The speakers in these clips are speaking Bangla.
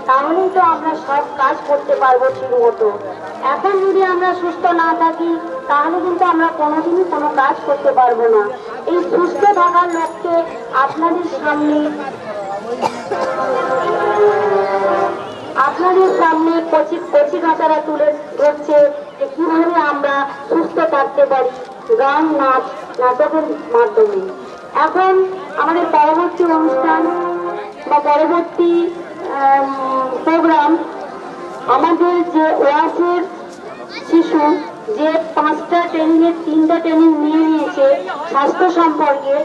তাহলেই তো আমরা সব কাজ করতে পারবো ঠিক মতো। এখন যদি আমরা সুস্থ না থাকি তাহলে কিন্তু আমরা কোনোদিনই কোনো কাজ করতে পারবো না। এই সুস্থ থাকার লক্ষ্যে আপনাদের সামনে কচি কাঁচারা তুলে ধরছে যে কিভাবে আমরা সুস্থ থাকতে পারি গান নাচ নাটকের মাধ্যমে। এখন আমাদের পরবর্তী অনুষ্ঠান বা পরবর্তী প্রোগ্রাম, আমাদের যে ওয়াসের শিশু যে 5টা ট্রেনিংয়ের 3টা ট্রেনিং নিয়ে নিয়েছে স্বাস্থ্য সম্পর্কে,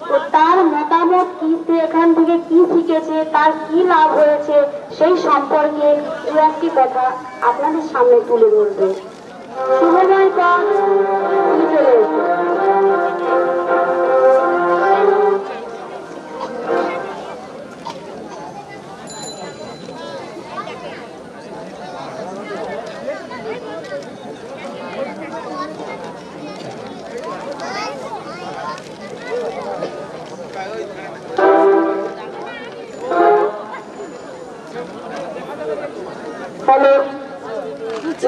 তো তার মতামত কি, সে এখান থেকে কি শিখেছে, তার কি লাভ হয়েছে সেই সম্পর্কে দু একটি কথা আপনাদের সামনে তুলে ধরবে। শুভময় পথ চলে এসে हेलो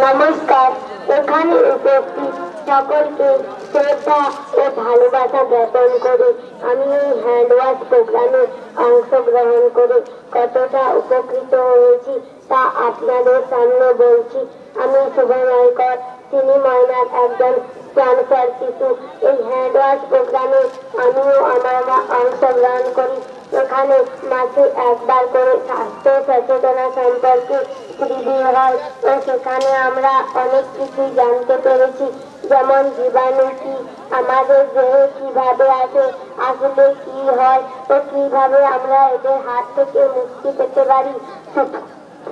नमस्कार। এখানে উপস্থিত সকলকে শ্রদ্ধা ও ভালোবাসা জ্ঞাপন করে আমি এই হ্যান্ড ওয়াশ প্রোগ্রামে অংশগ্রহণ করে কতটা উপকৃত হয়েছি তা আপনাদের সামনে বলছি। আমি শুভময়কর তিনি ময়নার একজন ক্যান্সার শিশু। এই হ্যান্ড ওয়াশ প্রোগ্রামে আমিও আমার অংশগ্রহণ করি। এখানে মাসে একবার করে স্বাস্থ্য সচেতনা সম্পর্কে রিভিউ হয় ও সেখানে আমরা অনেক কিছুই জানতে পেরেছি, যেমন জীবাণু কি, আমাদের দেহে কিভাবে আসে, আসলে কি হয় ও কিভাবে আমরা এদের হাত থেকে মুক্তি পেতে পারি।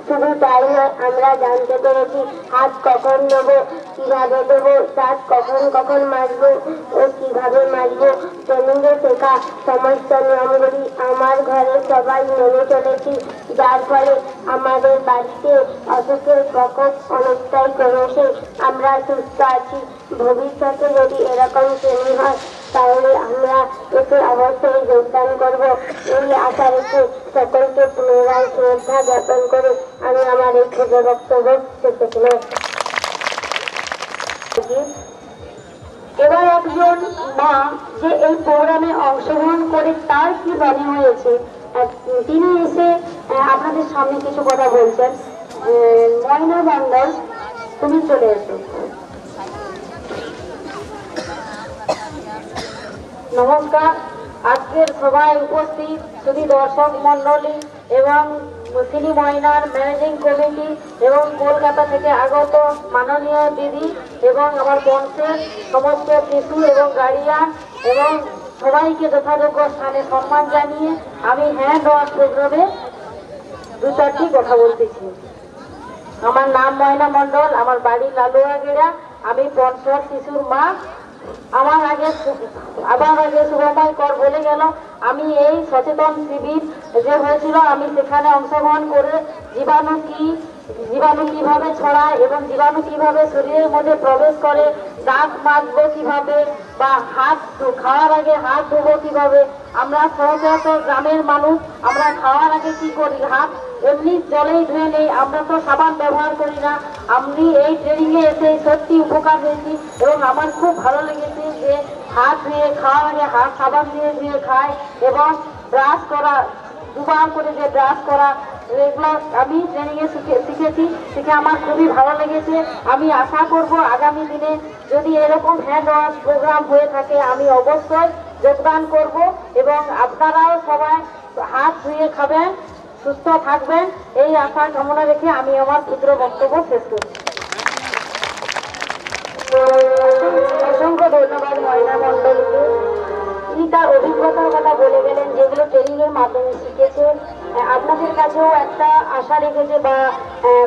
শুধু তাই নয়, আমরা জানতে পেরেছি হাত কখন নেবো, কিভাবে দেবো, দাঁত কখন কখন মাজবো ও কিভাবে মাজবো। ট্রেনিংয়ে শেখা সমস্ত নিয়মগুলি আমার ঘরে সবাই মেনে চলেছি, যার ফলে আমাদের বাড়িতে অসুখের প্রকোপ অনেকটাই কমেছে। আমরা সুস্থ আছি। ভবিষ্যতে যদি এরকম ট্রেনিং হয় তাহলে আমরা এতে অবশ্যই যোগদান করব। এই আশা রেখে সকলকে পুনরায় শ্রদ্ধা জ্ঞাপন করে আমি আমার এই ক্ষুদ্র বক্তব্য শেষ করলাম। এবার একজন মা যে এই প্রোগ্রামে অংশগ্রহণ করে তার কি মনে হয়েছে তিনি এসে আপনাদের সামনে কিছু কথা বলছেন। ময়না মণ্ডল, তুমি চলে এসো। নমস্কার। আজকের সভায় উপস্থিত শুধু দর্শক মন্ডলী এবং সিনি ময়নার ম্যানেজিং কমিটি এবং কলকাতা থেকে আগত মাননীয় দিদি এবং আমার বংশের সমস্ত শিশু এবং গার্ডিয়ান এবং সবাইকে যথাযোগ্য স্থানে সম্মান জানিয়ে আমি হ্যান্ড ওয়াশ প্রোগ্রামে দু চারটি কথা বলতেছি। আমার নাম ময়না মণ্ডল, আমার বাড়ি লালুয়াগেড়া, আমি ৫০ শিশুর মা। আমার আগে শুভময় কর বলে গেল, আমি এই সচেতন শিবির যে হয়েছিল আমি সেখানে অংশগ্রহণ করে জীবাণু কিভাবে ছড়ায় এবং জীবাণু কিভাবে শরীরের মধ্যে প্রবেশ করে, দাঁত মাজবো কিভাবে বা হাত খাওয়ার আগে হাত ধোবো কিভাবে। আমরা সচরাচর গ্রামের মানুষ, আমরা খাওয়ার আগে কি করি, হাত এমনি জলেই ধুয়ে নেই, আমরা তো সাবান ব্যবহার করি না। আমি এই ট্রেনিংয়ে এসে সত্যি উপকার হয়েছি এবং আমার খুব ভালো লেগেছে যে হাত ধুয়ে খাওয়ার আগে হাত সাবান দিয়ে ধুয়ে খায় এবং ব্রাশ করা, দুবার করে যে ব্রাশ করা, এগুলো আমি ট্রেনিংয়ে শিখেছি, শিখে আমার খুবই ভালো লেগেছে। আমি আশা করব আগামী দিনে যদি এরকম হ্যান্ড ওয়াশ প্রোগ্রাম হয়ে থাকে আমি অবশ্যই যোগদান করব এবং আপনারাও সবাই হাত ধুয়ে খাবেন, সুস্থ থাকবেন, এই আশা কামনা রেখে আমি আমার ক্ষুদ্র বক্তব্য শেষ করছি। অসংখ্য ধন্যবাদ ময়না মণ্ডলকে। তিনি তার অভিজ্ঞতার কথা বলে গেলেন যেগুলো ট্রেনিং এর মাধ্যমে শিখেছে। আপনাদের কাছেও একটা আশা রেখেছে বা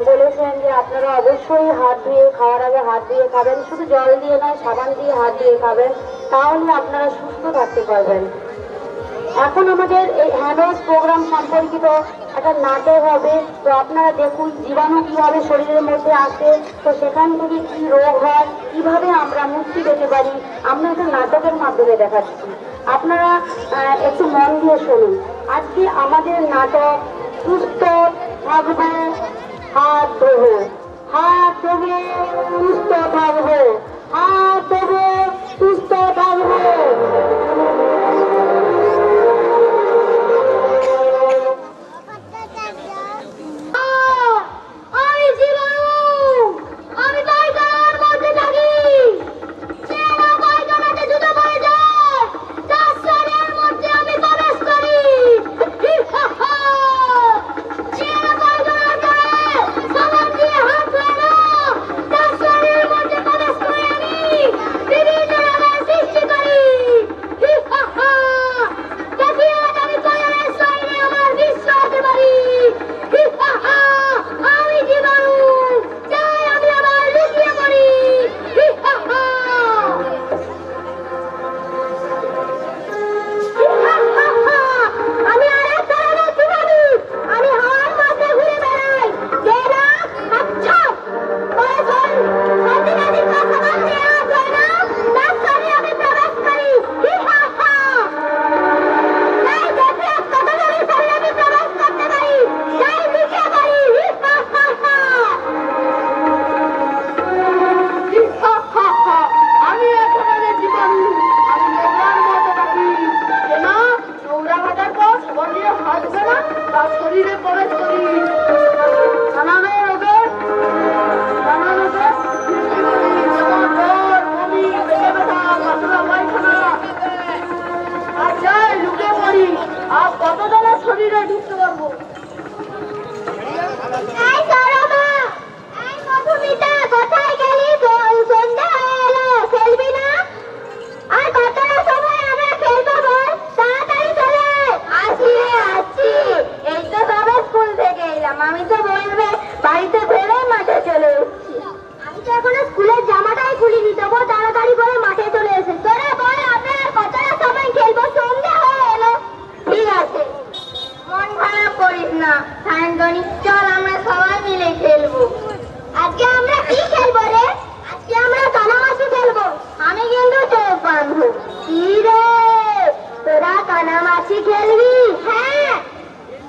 বলেছেন যে আপনারা অবশ্যই হাত ধুয়ে খাওয়ার আগে হাত ধুয়ে খাবেন, শুধু জল দিয়ে নয় সাবান দিয়ে হাত ধুয়ে খাবেন, তাহলে আপনারা সুস্থ থাকতে পারবেন। এখন আমাদের এই হ্যান্ড ওয়াশ প্রোগ্রাম সম্পর্কিত একটা নাটক হবে, তো আপনারা দেখুন জীবাণু কিভাবে শরীরের মধ্যে আসে, তো সেখান থেকে কি রোগ হয়, কিভাবে আমরা মুক্তি পেতে পারি, আমরা একটা নাটকের মাধ্যমে দেখাচ্ছি। আপনারা একটু মন দিয়ে শুনুন। আজকে আমাদের নাটক সুস্থ থাকবে হাত ধোবো, হাত ধোবো সুস্থ থাকবো, হাত ধোবো সুস্থ থাকবো।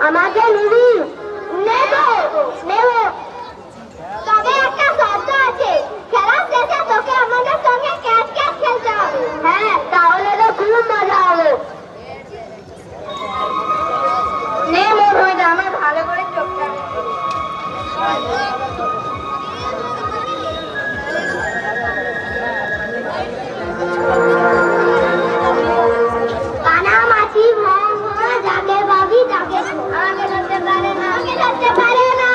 আমাকে নিবি? নেব নেব, তবে একটা শর্ত আছে, খেলার শেষে তোকে আমাদের সঙ্গে ক্যাচ ক্যাচ খেলতে হবে। হ্যাঁ, তাহলে তো খুব মজা হবে। নে মোর হয়ে আমার ভালো করে চোখটা কানামাছি যাকে ভাবি তাকে আমাকে ধরতে পারে না, আমাকে ধরতে পারে না।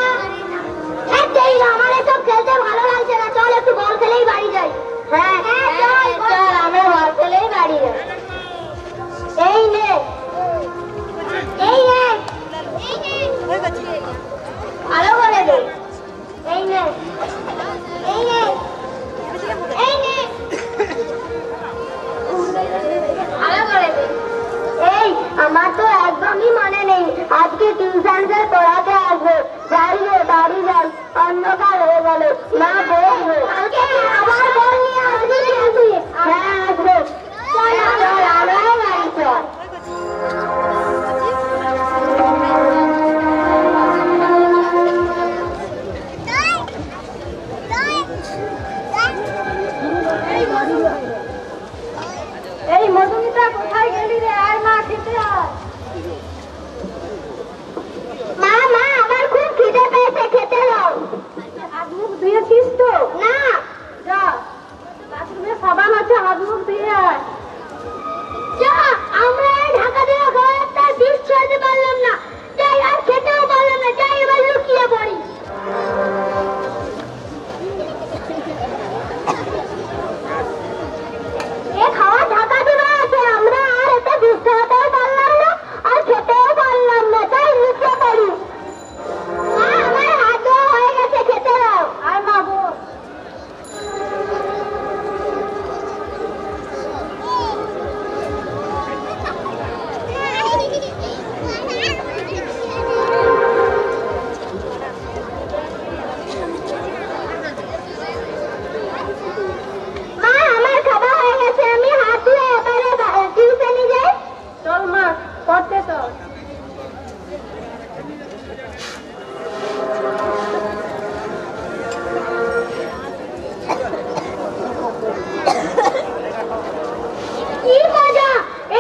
আমার এসব খেলতে ভালো লাগছে না, চল একটু বল খেলেই বাড়ি যাই। হ্যাঁ চল, আমরা বল খেলেই বাড়ি যাই। এই নে এই নে আরো বলে দে, এই নে এই নে এই নে আরো বলে দে। এই আমার তো একদমই মনে নেই, আজকে টিউশন স্যার পড়াতে আসবে। যাই রে বাড়ি যাই, অন্ধকার হয়ে গেল। না বলবো আবার বল নিয়ে আসবি কিন্তু। হ্যাঁ আসবে, চল চল আমরাও বাড়ি চল। এই মধুমিতা কোথায় গেলি রে? আয় মা, খেতে আয়। মা মা আমার খুব খিদে পেয়েছে, খেতে দাও। হাত মুখ ধুয়েছিস তো? না। যা, বাথরুমে সাবান আছে, হাত মুখ ধুয়ে আয়। যা, আমরা ঢাকা দেওয়া ঘরটা বিষ ছড়াতে পারলাম না, তাই আর খেতেও পারলাম না, তাই এবার লুকিয়ে পড়ি। খাওয়া ঢাকা দেওয়া আছে, আমরা আর এতে বিষ ছড়াতেও পারলাম না আর খেতেও পারলাম না, তাই লুকিয়ে পড়ি। মা আমার হাত ধোয়া হয়ে গেছে, খেতে দাও। আয় মা, বল। মা আমার খাওয়া হয়ে গেছে, আমি হাত ধুয়ে এবারে টিউশনে যাই। চল মা, পড়তে চল। কি মজা!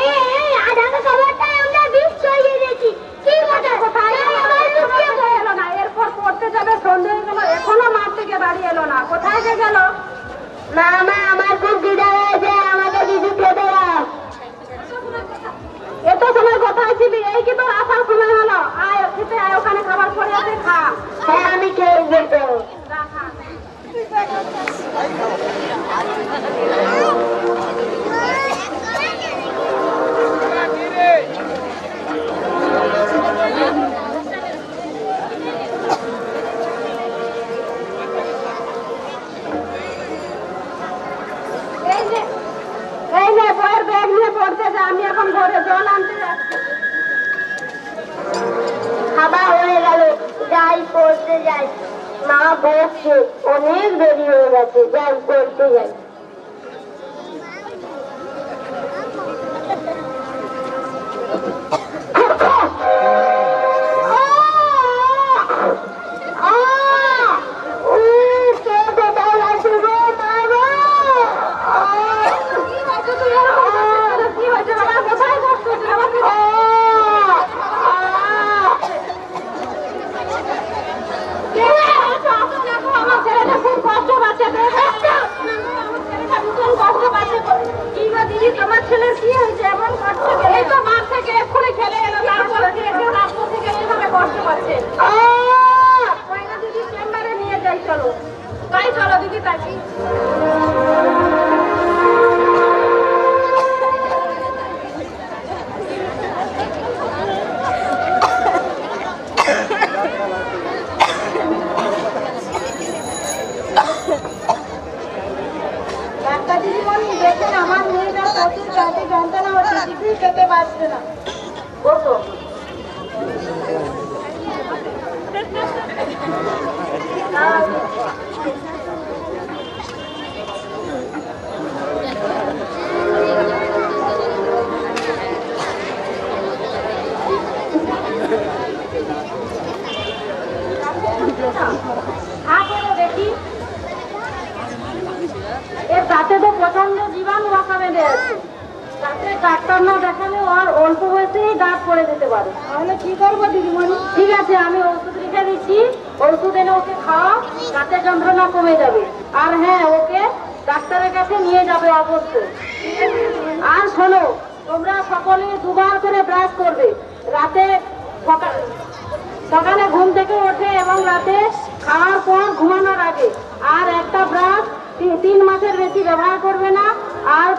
এই আধাটা খাবারটাই আমরা বিষ ছড়িয়ে দিয়েছি। কি মজা! কোথায় তাই আবার লুকিয়ে পড়ি। এলো না, এরপর পড়তে যাবে, সন্ধে হয়ে গেল, এখনো মাঠ থেকে বাড়ি এলো না। কোথায় যে গেল? মা মা আমার খুব খিদে হয়েছে, আমাকে কিছু খেতে দাও। এত সময় কোথায় ছিলি? এই কি তোর আসার সময় হলো? আয় খেতে আয়, ওখানে খাবার পড়ে আছে, খা। হ্যাঁ আমি খেয়ে যেতে। যা, খা। এই নে বইয়ের ব্যাগ নিয়ে পড়তে যা, আমি এখন ঘরে জল আনতে যাচ্ছি। খাবার হয়ে গেল, যাই পড়তে যাই। মা বসছে, অনেক দেরি হয়ে গেছে, যাই পড়তে যাই। আমার ছেলেটা খুব কষ্ট পাচ্ছে, দিদি তোমার ছেলের কি হয়েছে? এমন কষ্ট এই তো মাঠ থেকে এক্ষুনি খেলে এলো, তারপরে রাস্তা থেকে এইভাবে কষ্ট পাচ্ছে। দিদি চেম্বারে নিয়ে যাই, চলো তাই, চলো দিদি তাই। ডাক্তার দিদিমণি দেখেন, আমার মেয়েটা প্রচুর পেটে যন্ত্রণা হচ্ছে, কিছুই খেতে পারছে না। বসো। প্রচন্ড জীবাণু বাসা বেঁধে আছে। তাতে ডাক্তার না দেখালে ওর অল্প বয়সেই দাঁত পড়ে যেতে পারে। তাহলে কি করবো দিদিমণি? ঠিক আছে, আমি ওষুধ লিখে দিচ্ছি, ওষুধ এনে ওকে খাওয়া, দাঁতের যন্ত্রণা কমে যাবে। আর হ্যাঁ, ওকে ডাক্তারের কাছে নিয়ে যাবে অবশ্যই। আর শোনো, তোমরা সকলে দুবার করে ব্রাশ করবে। রাতে সকালে ঘুম থেকে ওঠে এবং রাতে খাওয়ার পর ঘুমানোর আগে। আর একটা ব্রাশ 3 মাসের বেশি ব্যবহার করবে না। আর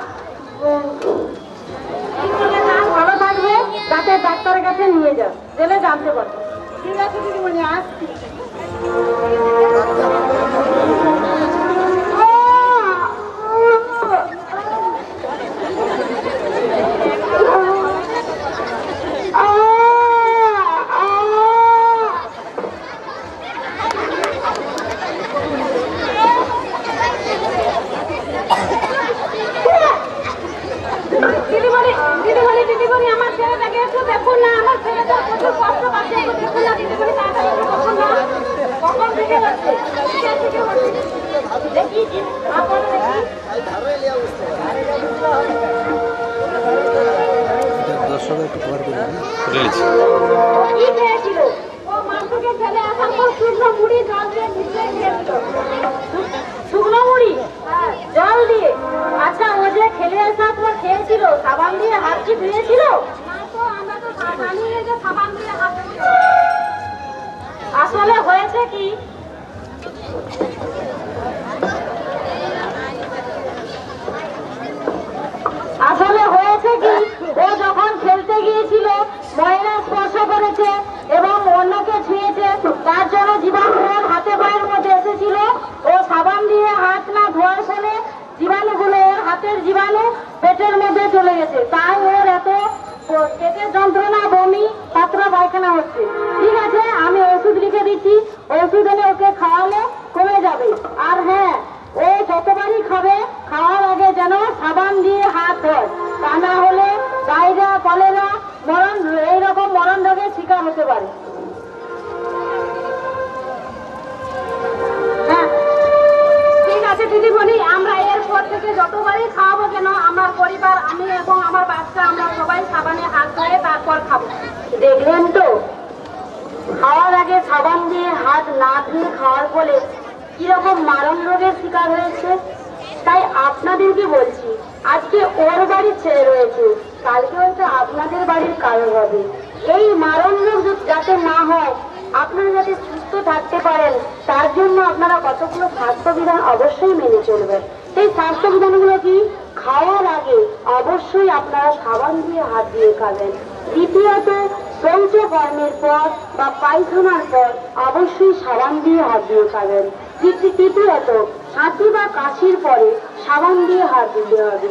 ভালো থাকবে, যাতে ডাক্তারের কাছে নিয়ে যাও, গেলে জানতে পারবে। ঠিক আছে দিদিমণি, আসছি। দিদিমণি, আমার ছেলেটাকে একটু দেখুন না, আমার ছেলেটা প্রচুর কষ্ট পাচ্ছে, একটু দেখুন না দিদিমণি, তাড়াতাড়ি একটু দেখুন না। কখন থেকে হচ্ছে? দেখি, তারপরে দেখি। দর্শক একটু কভার করে দিন। ও কি খেয়েছিল? ও মাংসকে ফেলে আসার পর শুকনো মুড়ি জল দিয়ে মিশিয়ে খেয়েছিল। শুকনো মুড়ি? হ্যাঁ, জল দিয়ে। আচ্ছা, ও যে খেলে আসার পর খেয়েছিল, সাবান দিয়ে হাত কি ধুয়েছিল? আসলে হয়েছে কি, ও যখন খেলতে গিয়েছিল ময়লা স্পর্শ করেছে এবং অন্যকে ছুঁয়েছে, তার জন্য জীবাণু ওর হাতে পায়ের মধ্যে এসেছিল। ও সাবান দিয়ে হাত না ধোয়ার ফলে জীবাণুগুলো ওর হাতের জীবাণু পেটের মধ্যে চলে গেছে, তাই ওর এত পেটের যন্ত্রণা, বমি, পাতলা পায়খানা হচ্ছে। ঠিক আছে, আমি ওষুধ লিখে দিচ্ছি, ওষুধ এনে ওকে খাওয়ালে কমে যাবে। আর হ্যাঁ, ও যতবারই খাবে, খাওয়ার আগে যেন সাবান দিয়ে হাত ধোয়, তা না হলে ডায়রিয়া, কলেরা, এইরকম মরণ রোগের শিকার হতে পারে। হ্যাঁ, ঠিক আছে দিদিমণি, আমরা এরপর থেকে যতবারই খাওয়াবো কেন, আমার পরিবার, আমি এবং আমার বাচ্চা, আমরা সবাই সাবানে হাত ধুয়ে তারপর খাবো। দেখলেন তো, খাওয়ার আগে সাবান দিয়ে হাত না ধুয়ে খাওয়ার ফলে কিরকম মারণ রোগের শিকার হয়েছে। তাই আপনাদেরকে বলছি, আজকে ওর বাড়ির ছেলে রয়েছে, কালকে হয়তো আপনাদের বাড়ির কারো হবে। এই মারণ রোগ যাতে না হয়, আপনারা যাতে সুস্থ থাকতে পারেন, তার জন্য আপনারা কতগুলো স্বাস্থ্যবিধান অবশ্যই মেনে চলবেন। সেই স্বাস্থ্যবিধানগুলো কি? খাওয়ার আগে অবশ্যই আপনারা সাবান দিয়ে হাত দিয়ে খাবেন। দ্বিতীয়ত, শৌচকর্মের পর বা পায়খানার পর অবশ্যই সাবান দিয়ে হাত দিয়ে খাবেন। তৃতীয়ত, ছাতি বা কাশির পরে সাবান দিয়ে হাত দিতে হবে।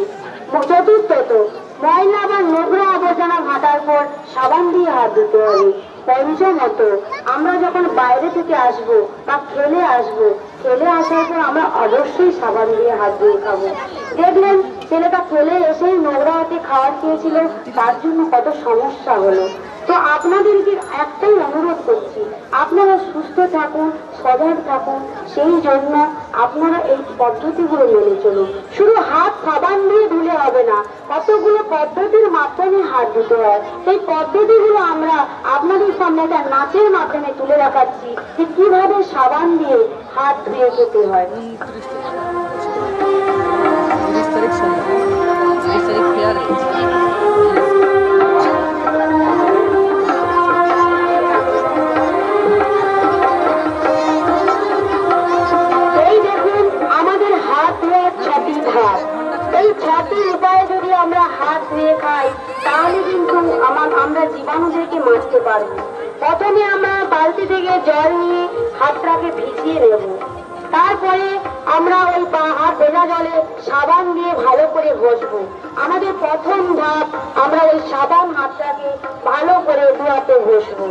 চতুর্থত, ময়লা বা নোংরা আবর্জনা ঘাটার পর সাবান দিয়ে হাত দিতে হবে। পঞ্চমত, আমরা যখন বাইরে থেকে আসবো বা খেলে আসার পর আমরা অবশ্যই সাবান দিয়ে হাত দিয়ে খাবো। দেখলেন, ছেলেটা খেলে এসেই নোংরা হাতে খাবার খেয়েছিল, তার জন্য কত সমস্যা হলো। তো আপনাদেরকে একটাই অনুরোধ করছি, আপনারা সুস্থ থাকুন, সজাগ থাকুন, সেই জন্য আপনারা এই পদ্ধতিগুলো মেনে চলুন। শুধু হাত সাবান দিয়ে ধুলে হবে না, কতগুলো পদ্ধতির মাধ্যমে হাত ধুতে হয়। সেই পদ্ধতিগুলো আমরা আপনাদের সামনে একটা নাচের মাধ্যমে তুলে দেখাচ্ছি যে কিভাবে সাবান দিয়ে হাত ধুয়ে খেতে হয়। 30 তারিখ সোমবার, 30 তারিখ ফেয়ার রয়েছে। এই 6টি উপায়ে যদি আমরা হাত ধুয়ে খাই, তাহলে কিন্তু আমরা জীবাণুদেরকে মারতে পারবো। প্রথমে আমরা বালতি থেকে জল নিয়ে হাতটাকে ভিজিয়ে নেব, তারপরে আমরা ওই হাত ভেজা জলে সাবান দিয়ে ভালো করে ঘষবো। আমাদের প্রথম ধাপ, আমরা ওই সাবান হাতটাকে ভালো করে ধোয়াতে ঘষবো।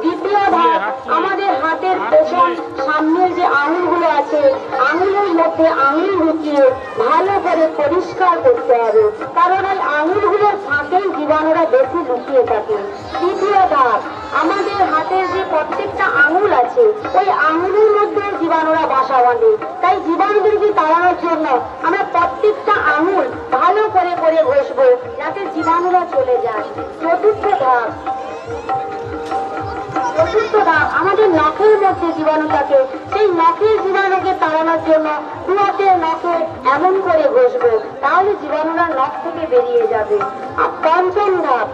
দ্বিতীয় ধাপ, আমাদের হাতের পেছন সামনের যে আঙুলগুলো আছে, আঙুলের মধ্যে আঙুল ঢুকিয়ে ভালো করে পরিষ্কার করতে হবে, কারণ ওই আঙুলগুলোর ফাঁকেই জীবাণুরা বেশি লুকিয়ে থাকে। তৃতীয় ধাপ, আমাদের হাতের যে প্রত্যেকটা আঙুল আছে, ওই আঙুলের মধ্যে জীবাণুরা বাসা বাঁধে। তাই জীবাণুদেরকে তাড়ানোর জন্য আমরা প্রত্যেকটা করে করে ঘষবো যাতে জীবাণুরা চলে যায়। চতুর্থ ধাপ আমাদের নখের মধ্যে জীবাণু থাকে, সেই নখের জীবাণুকে তাড়ানোর জন্য দু হাতের নখে এমন করে ঘষবো, তাহলে জীবাণুরা নখ থেকে বেরিয়ে যাবে। আর পঞ্চম ধাপ,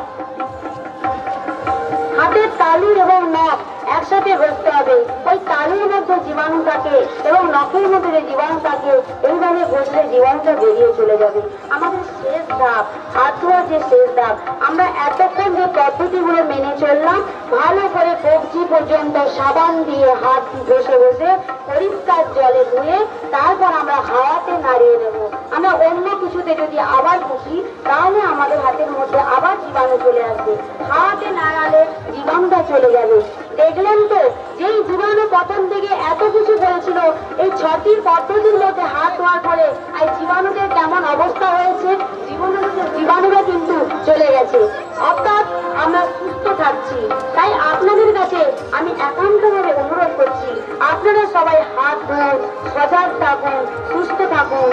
হাতের তালু এবং নখ একসাথে ঘষতে হবে। ওই তালুর মধ্যে জীবাণু থাকে এবং নখের মধ্যে যে জীবাণু থাকে, এইভাবে ঘষলে জীবাণুটা বেরিয়ে চলে যাবে। আমাদের শেষ ধাপ, হাত ধোয়ার যে শেষ ধাপ, আমরা এতক্ষণ যে পদ্ধতিগুলো মেনে চললাম, ভালো করে কবজি পর্যন্ত সাবান দিয়ে হাত ঘষে ঘষে পরিষ্কার জলে ধুয়ে তারপর আমরা হাওয়াতে নাড়িয়ে নেব। আমরা অন্য কিছুতে যদি আবার ঘষি তাহলে আমাদের হাতের মধ্যে আবার জীবাণু চলে আসবে। হাওয়াতে নাড়ালে জীবাণুটা চলে যাবে। দেখলেন তো, যেই জীবাণু প্রথম থেকে এত কিছু বলেছিল, এই 6টি পদ্ধতির মধ্যে হাত ধোয়ার পরে এই জীবাণুদের কেমন অবস্থা হয়েছে, জীবাণুরা কিন্তু চলে গেছে, অর্থাৎ আমরা সুস্থ থাকছি। তাই আপনাদের কাছে আমি একান্তভাবে অনুরোধ করছি, আপনারা সবাই হাত ধুন, সজাগ থাকুন, সুস্থ থাকুন।